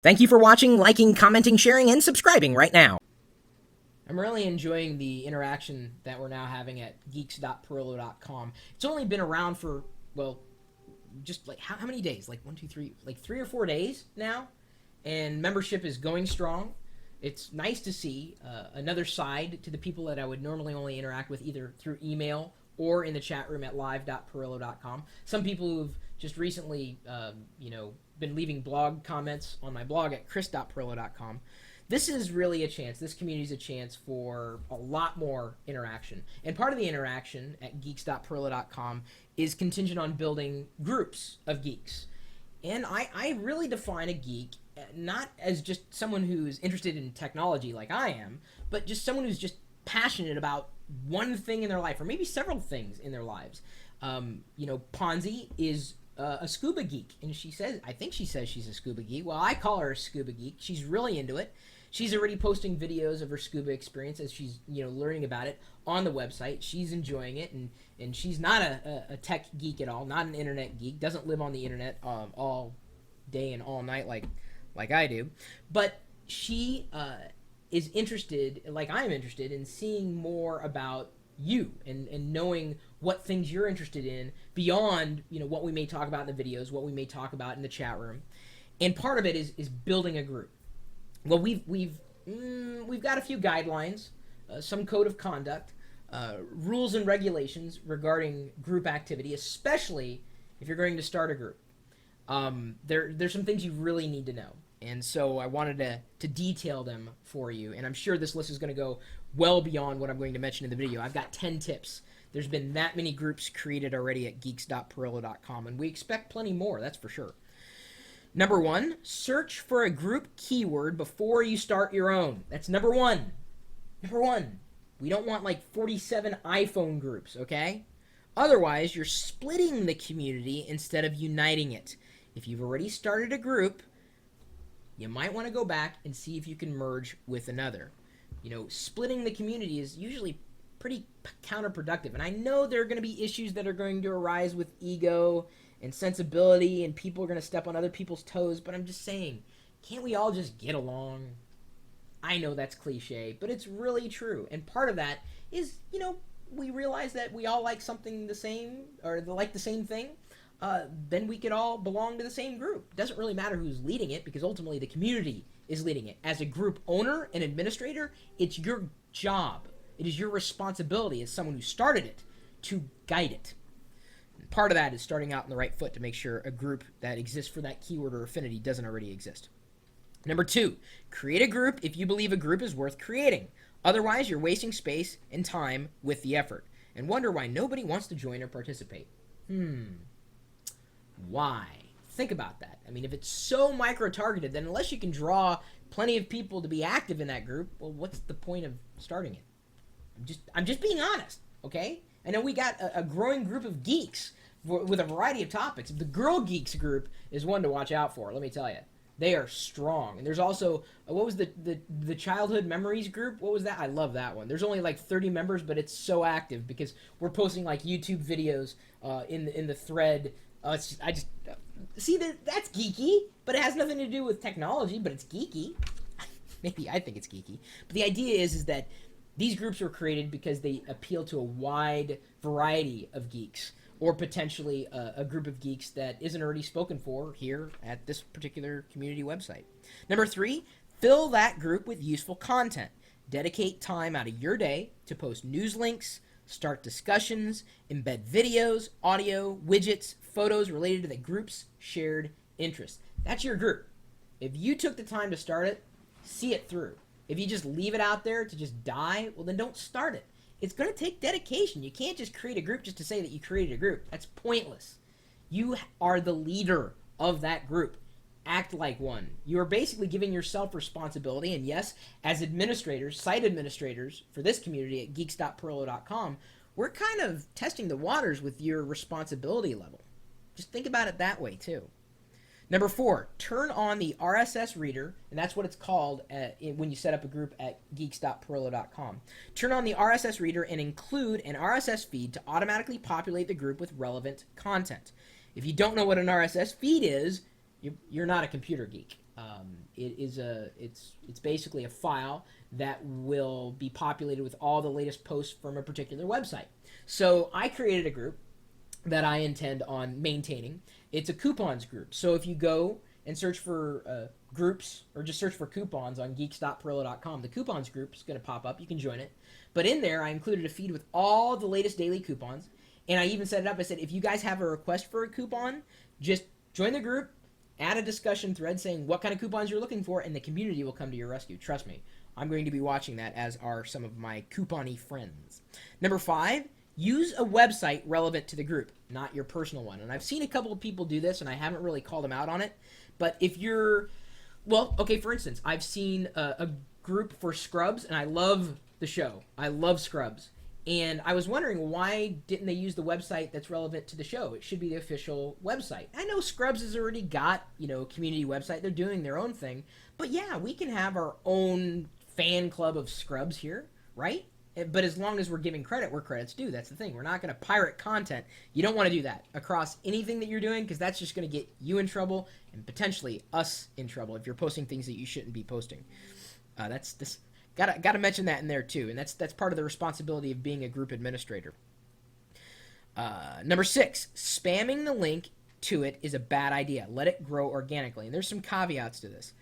Thank you for watching, liking, commenting, sharing, and subscribing right now. I'm really enjoying the interaction that we're now having at geeks.pirillo.com. It's only been around for, well, just like how many days? Like 3 or 4 days now. And membership is going strong. It's nice to see another side to the people that I would normally only interact with either through email or in the chat room at live.pirillo.com. Some people who've just recently, been leaving blog comments on my blog at chris.pirillo.com. This is really a chance. This community is a chance for a lot more interaction. And part of the interaction at geeks.pirillo.com is contingent on building groups of geeks. And I really define a geek not as just someone who's interested in technology like I am, but just someone who's just passionate about one thing in their life, or maybe several things in their lives. Ponzi is a scuba geek, and I think she says she's a scuba geek. Well, I call her a scuba geek. She's really into it. She's already posting videos of her scuba experience as she's learning about it on the website. She's enjoying it, and she's not a tech geek at all, not an internet geek. Doesn't live on the internet all day and all night like I do, but she is interested, like I am interested, in seeing more about you and knowing what things you're interested in beyond what we may talk about in the videos, what we may talk about in the chat room. And part of it is building a group. Well, we've got a few guidelines, some code of conduct, rules and regulations regarding group activity, especially if you're going to start a group. There's some things you really need to know, and so I wanted to detail them for you. And I'm sure this list is going to go well beyond what I'm going to mention in the video. I've got 10 tips. There's been that many groups created already at geeks.pirillo.com, and we expect plenty more, that's for sure. Number 1, search for a group keyword before you start your own. That's number 1. Number 1. We don't want like 47 iPhone groups, okay? Otherwise, you're splitting the community instead of uniting it. If you've already started a group, you might want to go back and see if you can merge with another. Splitting the community is usually pretty counterproductive. And I know there are going to be issues that are going to arise with ego and sensibility, and people are going to step on other people's toes, but I'm just saying, can't we all just get along? I know that's cliche, but it's really true. And part of that is, we realize that we all like something the same, or like the same thing. Then we could all belong to the same group. It doesn't really matter who's leading it, because ultimately the community is leading it. As a group owner and administrator, it's your job. It is your responsibility as someone who started it to guide it. And part of that is starting out on the right foot to make sure a group that exists for that keyword or affinity doesn't already exist. Number 2, create a group if you believe a group is worth creating. Otherwise, you're wasting space and time with the effort, and wonder why nobody wants to join or participate. Why? Think about that. I mean, if it's so micro-targeted, then unless you can draw plenty of people to be active in that group, well, what's the point of starting it? I'm just being honest, okay? I know we got a growing group of geeks with a variety of topics. The Girl Geeks group is one to watch out for, let me tell you. They are strong. And there's also, what was the Childhood Memories group? What was that? I love that one. There's only like 30 members, but it's so active because we're posting like YouTube videos in the thread. See, that's geeky, but it has nothing to do with technology, but it's geeky. Maybe I think it's geeky. But the idea is that these groups were created because they appeal to a wide variety of geeks, or potentially a group of geeks that isn't already spoken for here at this particular community website. Number 3, fill that group with useful content. Dedicate time out of your day to post news links, start discussions, embed videos, audio, widgets, photos related to the group's shared interests. That's your group. If you took the time to start it, see it through. If you just leave it out there to just die, well, then don't start it. It's going to take dedication. You can't just create a group just to say that you created a group. That's pointless. You are the leader of that group. Act like one. You are basically giving yourself responsibility. And yes, as administrators, site administrators for this community at geeks.pirillo.com, we're kind of testing the waters with your responsibility level. Just think about it that way too. Number 4, turn on the RSS reader, and that's what it's called when you set up a group at geeks.pirillo.com. Turn on the RSS reader and include an RSS feed to automatically populate the group with relevant content. If you don't know what an RSS feed is, you're not a computer geek. It's basically a file that will be populated with all the latest posts from a particular website. So I created a group that I intend on maintaining. It's a coupons group. So if you go and search for groups, or just search for coupons on geeks.pirillo.com, the coupons group is going to pop up. You can join it. But in there, I included a feed with all the latest daily coupons. And I even set it up. I said, if you guys have a request for a coupon, just join the group, add a discussion thread saying what kind of coupons you're looking for, and the community will come to your rescue. Trust me, I'm going to be watching that, as are some of my coupon-y friends. Number 5, use a website relevant to the group, not your personal one. And I've seen a couple of people do this, and I haven't really called them out on it. But if you're, well, okay, for instance, I've seen a group for Scrubs, and I love the show. I love Scrubs. And I was wondering, why didn't they use the website that's relevant to the show? It should be the official website. I know Scrubs has already got, a community website. They're doing their own thing. But yeah, we can have our own fan club of Scrubs here, right? But as long as we're giving credit where credit's due, that's the thing. We're not going to pirate content. You don't want to do that across anything that you're doing, because that's just going to get you in trouble and potentially us in trouble if you're posting things that you shouldn't be posting. That's this. Got to mention that in there too, and that's part of the responsibility of being a group administrator. Number 6, spamming the link to it is a bad idea. Let it grow organically, and there's some caveats to this.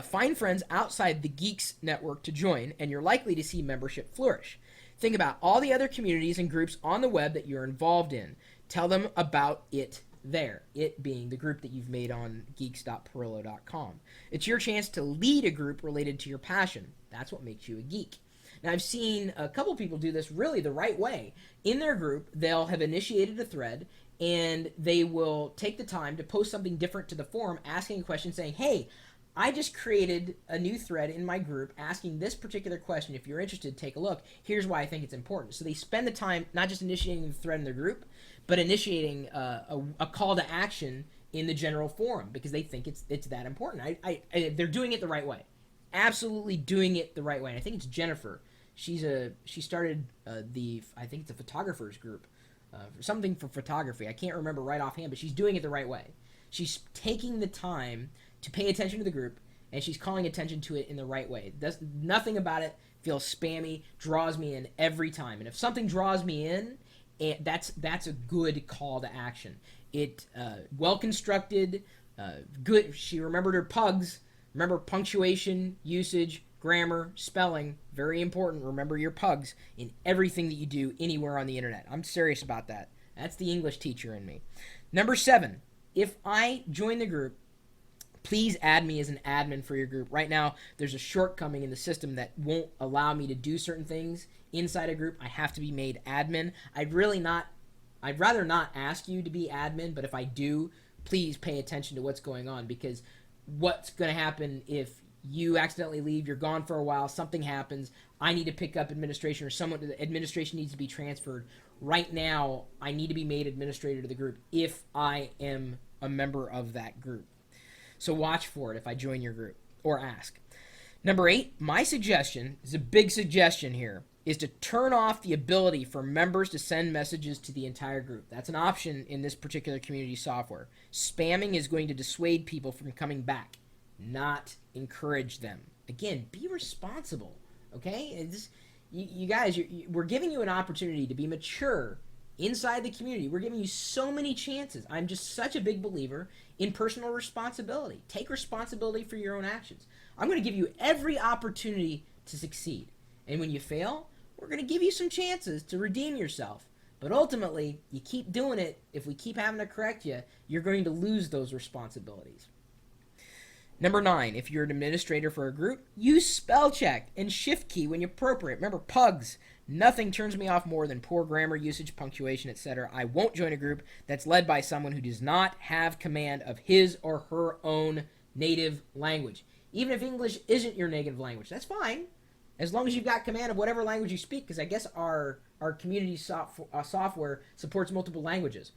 Find friends outside the Geeks network to join, and you're likely to see membership flourish. Think about all the other communities and groups on the web that you're involved in. Tell them about it there, it being the group that you've made on geeks.pirillo.com. It's your chance to lead a group related to your passion. That's what makes you a geek. Now, I've seen a couple people do this really the right way. In their group, they'll have initiated a thread, and they will take the time to post something different to the forum, asking a question saying, hey, I just created a new thread in my group asking this particular question. If you're interested, take a look. Here's why I think it's important. So they spend the time not just initiating the thread in their group, but initiating a call to action in the general forum, because they think it's that important. They're doing it the right way. Absolutely doing it the right way. And I think it's Jennifer. She started I think it's a photographers group, something for photography. I can't remember right offhand, but she's doing it the right way. She's taking the time to pay attention to the group, and she's calling attention to it in the right way. Nothing about it feels spammy, draws me in every time. And if something draws me in, that's a good call to action. It well constructed, good. She remembered her pugs. Remember punctuation, usage, grammar, spelling, very important. Remember your pugs in everything that you do anywhere on the internet. I'm serious about that. That's the English teacher in me. Number 7, if I join the group, please add me as an admin for your group. Right now, there's a shortcoming in the system that won't allow me to do certain things inside a group. I have to be made admin. I'd rather not ask you to be admin, but if I do, please pay attention to what's going on, because what's going to happen if you accidentally leave, you're gone for a while, something happens, I need to pick up administration, or administration needs to be transferred. Right now, I need to be made administrator to the group if I am a member of that group. So watch for it if I join your group, or ask. Number 8, my suggestion is a big suggestion here, is to turn off the ability for members to send messages to the entire group. That's an option in this particular community software. Spamming is going to dissuade people from coming back, not encourage them. Again, be responsible, okay? You guys, we're giving you an opportunity to be mature inside the community. We're giving you so many chances. I'm just such a big believer in personal responsibility. Take responsibility for your own actions. I'm going to give you every opportunity to succeed. And when you fail, we're going to give you some chances to redeem yourself. But ultimately, you keep doing it. If we keep having to correct you, you're going to lose those responsibilities. Number 9, if you're an administrator for a group, use spell check and shift key when appropriate. Remember, pugs. Nothing turns me off more than poor grammar, usage, punctuation, etc. I won't join a group that's led by someone who does not have command of his or her own native language. Even if English isn't your native language, that's fine, as long as you've got command of whatever language you speak, because I guess our community software supports multiple languages.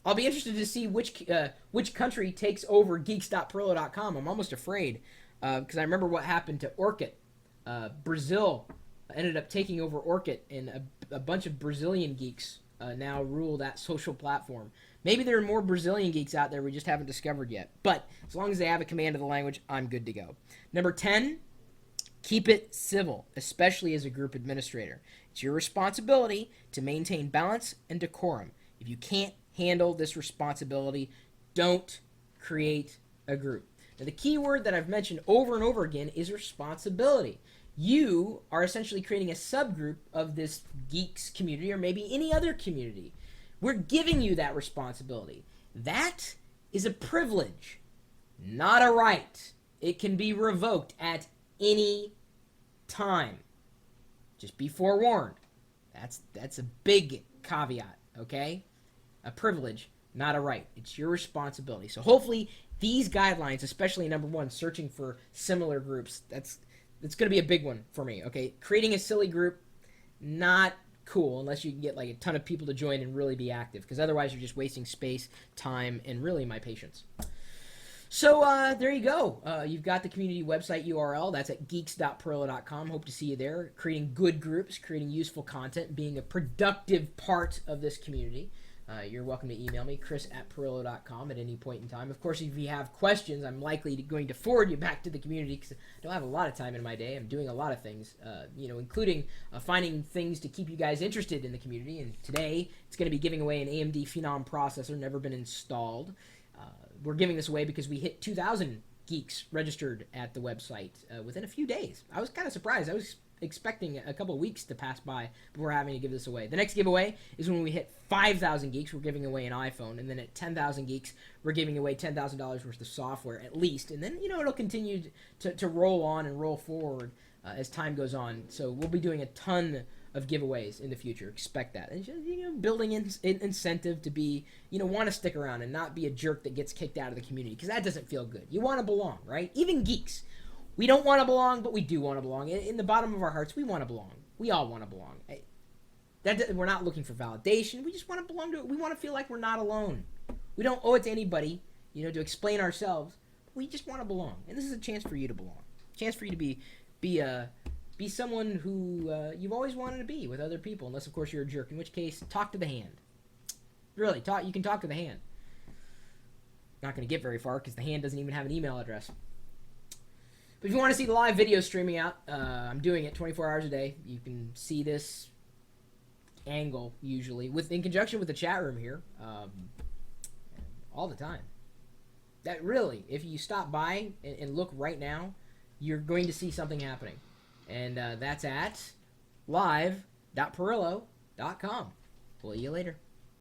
I'll be interested to see which country takes over geeks.pirillo.com. I'm almost afraid, because I remember what happened to Orkut. Brazil ended up taking over Orkut, and a bunch of Brazilian geeks now rule that social platform. Maybe there are more Brazilian geeks out there we just haven't discovered yet. But as long as they have a command of the language, I'm good to go. Number 10, keep it civil, especially as a group administrator. It's your responsibility to maintain balance and decorum. If you can't handle this responsibility, don't create a group. Now, the key word that I've mentioned over and over again is responsibility. You are essentially creating a subgroup of this geeks community, or maybe any other community. We're giving you that responsibility. That is a privilege, not a right. It can be revoked at any time. Just be forewarned. That's a big caveat, okay? A privilege, not a right. It's your responsibility. So hopefully these guidelines, especially number 1, searching for similar groups, that's going to be a big one for me, okay? Creating a silly group, not cool unless you can get like a ton of people to join and really be active, because otherwise you're just wasting space, time, and really my patience. So there you go. You've got the community website URL. That's at geeks.pirillo.com. Hope to see you there. Creating good groups, creating useful content, being a productive part of this community. You're welcome to email me, chris@pirillo.com, at any point in time. Of course, if you have questions, I'm likely going to forward you back to the community, because I don't have a lot of time in my day. I'm doing a lot of things, including finding things to keep you guys interested in the community. And today, it's going to be giving away an AMD Phenom processor, never been installed. We're giving this away because we hit 2,000 geeks registered at the website within a few days. I was kind of surprised. I was expecting a couple of weeks to pass by before having to give this away. The next giveaway is when we hit 5,000 geeks. We're giving away an iPhone, and then at 10,000 geeks, we're giving away $10,000 worth of software at least. And then it'll continue to roll on and roll forward as time goes on. So we'll be doing a ton of giveaways in the future. Expect that. And just, building incentive to be, want to stick around and not be a jerk that gets kicked out of the community, because that doesn't feel good. You want to belong, right? Even geeks. We don't want to belong, but we do want to belong. In the bottom of our hearts, we want to belong. We all want to belong. We're not looking for validation. We just want to belong to it. We want to feel like we're not alone. We don't owe it to anybody, to explain ourselves. We just want to belong. And this is a chance for you to belong. A chance for you to be someone who you've always wanted to be with other people, unless, of course, you're a jerk, in which case, talk to the hand. Really, you can talk to the hand. Not going to get very far, because the hand doesn't even have an email address. But if you want to see the live video streaming out, I'm doing it 24 hours a day. You can see this angle, usually, in conjunction with the chat room here, all the time. That really, if you stop by and look right now, you're going to see something happening. And that's at live.pirillo.com. We'll see you later.